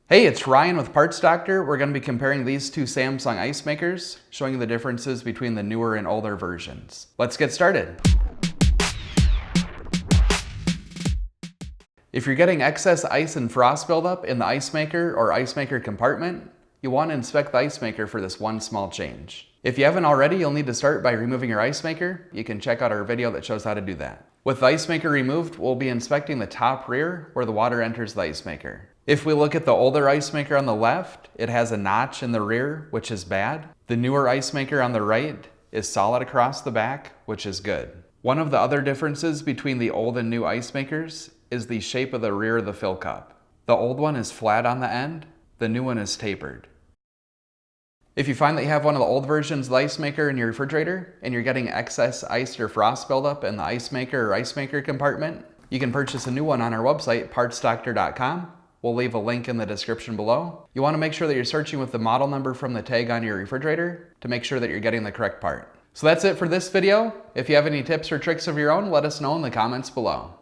Hey, it's Ryan with Parts Doctor. We're going to be comparing these two Samsung ice makers, showing you the differences between the newer and older versions. Let's get started. If you're getting excess ice and frost buildup in the ice maker or ice maker compartment, you want to inspect the ice maker for this one small change. If you haven't already, you'll need to start by removing your ice maker. You can check out our video that shows how to do that. With the ice maker removed, we'll be inspecting the top rear where the water enters the ice maker. If we look at the older ice maker on the left, it has a notch in the rear, which is bad. The newer ice maker on the right is solid across the back, which is good. One of the other differences between the old and new ice makers is the shape of the rear of the fill cup. The old one is flat on the end, the new one is tapered. If you find that you have one of the old versions of the ice maker in your refrigerator and you're getting excess ice or frost buildup in the ice maker or ice maker compartment, you can purchase a new one on our website, partsdoctor.com. We'll leave a link in the description below. You want to make sure that you're searching with the model number from the tag on your refrigerator to make sure that you're getting the correct part. So that's it for this video. If you have any tips or tricks of your own, let us know in the comments below.